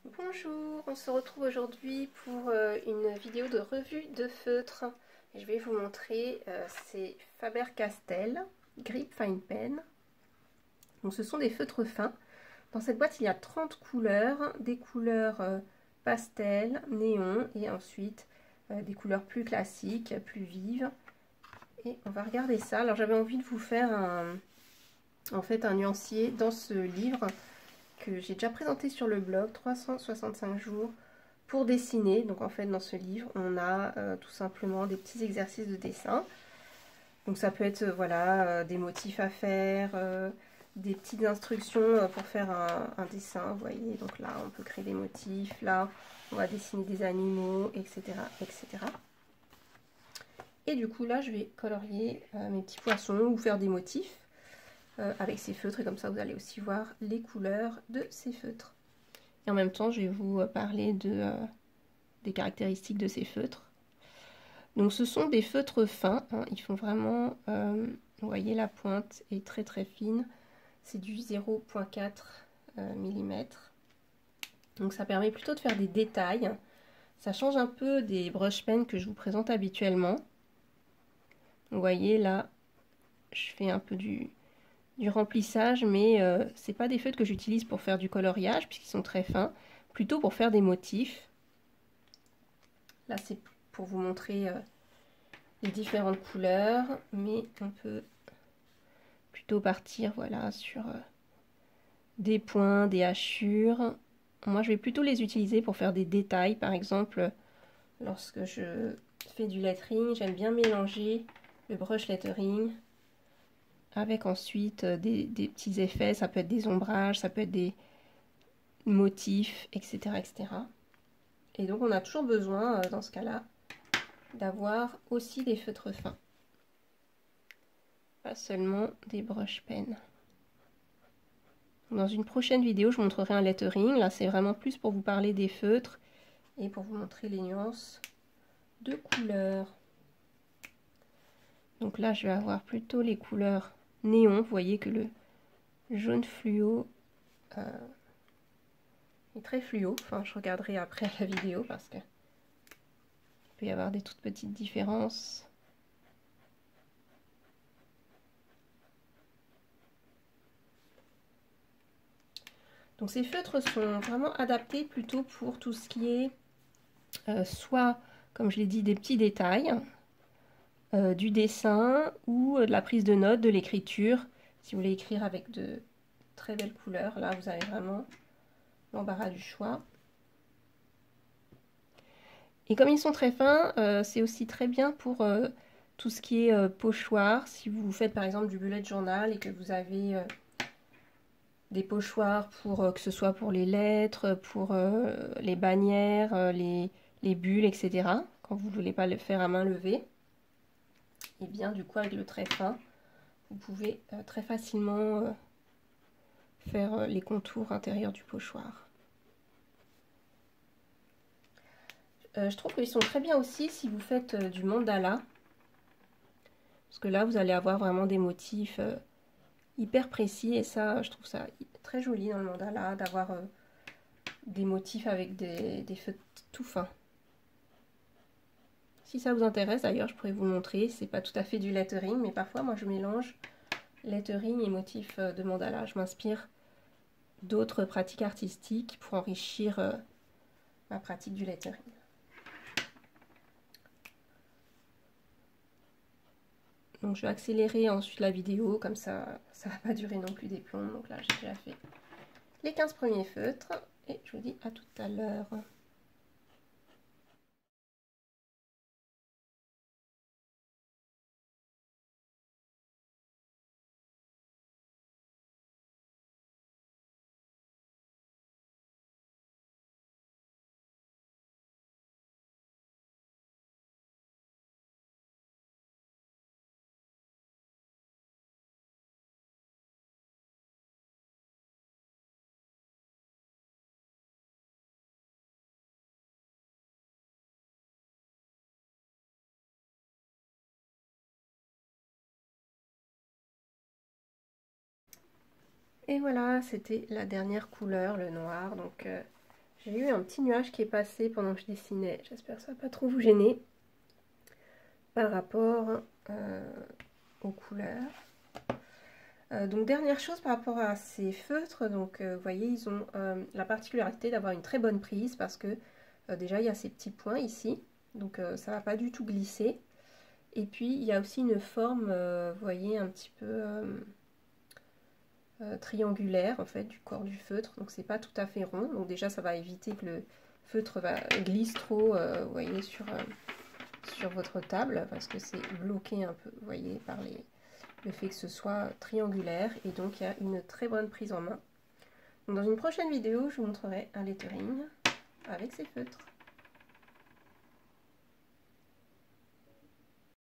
Bonjour, on se retrouve aujourd'hui pour une vidéo de revue de feutres. Et je vais vous montrer ces Faber-Castell Grip Fine Pen. Donc ce sont des feutres fins. Dans cette boîte il y a 30 couleurs, des couleurs pastel, néon et ensuite des couleurs plus classiques, plus vives. Et on va regarder ça. Alors j'avais envie de vous faire un nuancier dans ce livre que j'ai déjà présenté sur le blog, 365 jours pour dessiner. Donc en fait dans ce livre on a tout simplement des petits exercices de dessin. Donc ça peut être voilà des motifs à faire, des petites instructions pour faire un dessin, vous voyez. Donc là on peut créer des motifs, là on va dessiner des animaux, etc. etc. Et du coup là je vais colorier mes petits poissons ou faire des motifs avec ces feutres, et comme ça vous allez aussi voir les couleurs de ces feutres. Et en même temps, je vais vous parler des caractéristiques de ces feutres. Donc ce sont des feutres fins, hein, ils font vraiment, vous voyez la pointe est très très fine, c'est du 0,4 mm. Donc ça permet plutôt de faire des détails, ça change un peu des brush pens que je vous présente habituellement. Vous voyez là, je fais un peu du remplissage, mais c'est pas des feutres que j'utilise pour faire du coloriage puisqu'ils sont très fins, plutôt pour faire des motifs. Là c'est pour vous montrer les différentes couleurs, mais on peut plutôt partir voilà sur des points, des hachures. Moi je vais plutôt les utiliser pour faire des détails. Par exemple, lorsque je fais du lettering, j'aime bien mélanger le brush lettering avec ensuite des petits effets. Ça peut être des ombrages, ça peut être des motifs, etc. etc. Et donc on a toujours besoin dans ce cas-là d'avoir aussi des feutres fins, pas seulement des brush pens. Dans une prochaine vidéo, je vous montrerai un lettering. Là, c'est vraiment plus pour vous parler des feutres et pour vous montrer les nuances de couleurs. Donc là, je vais avoir plutôt les couleurs néon. Vous voyez que le jaune fluo est très fluo. Enfin, je regarderai après la vidéo parce que il peut y avoir des toutes petites différences. Donc ces feutres sont vraiment adaptés plutôt pour tout ce qui est soit, comme je l'ai dit, des petits détails, du dessin ou de la prise de notes, de l'écriture. Si vous voulez écrire avec de très belles couleurs, là vous avez vraiment l'embarras du choix. Et comme ils sont très fins, c'est aussi très bien pour tout ce qui est pochoir. Si vous faites par exemple du bullet journal et que vous avez des pochoirs pour que ce soit pour les lettres, pour les bannières, les bulles, etc. Quand vous ne voulez pas le faire à main levée, et bien du coup avec le trait fin, vous pouvez très facilement faire les contours intérieurs du pochoir. Je trouve qu'ils sont très bien aussi si vous faites du mandala, parce que là vous allez avoir vraiment des motifs hyper précis, et ça je trouve ça très joli dans le mandala d'avoir des motifs avec des feutres tout fins. Si ça vous intéresse d'ailleurs, je pourrais vous montrer, c'est pas tout à fait du lettering, mais parfois moi je mélange lettering et motifs de mandala. Je m'inspire d'autres pratiques artistiques pour enrichir ma pratique du lettering. Donc je vais accélérer ensuite la vidéo, comme ça ça va pas durer non plus des plombs. Donc là j'ai déjà fait les 15 premiers feutres et je vous dis à tout à l'heure. Et voilà, c'était la dernière couleur, le noir. Donc J'ai eu un petit nuage qui est passé pendant que je dessinais. J'espère que ça ne va pas trop vous gêner par rapport aux couleurs. Donc dernière chose par rapport à ces feutres, donc vous voyez, ils ont la particularité d'avoir une très bonne prise parce que déjà il y a ces petits points ici, donc ça ne va pas du tout glisser. Et puis il y a aussi une forme, vous voyez, un petit peu triangulaire en fait du corps du feutre, donc c'est pas tout à fait rond, donc déjà ça va éviter que le feutre glisse trop, vous voyez, sur votre table, parce que c'est bloqué un peu, vous voyez, par le fait que ce soit triangulaire, et donc il y a une très bonne prise en main. Donc dans une prochaine vidéo, je vous montrerai un lettering avec ces feutres.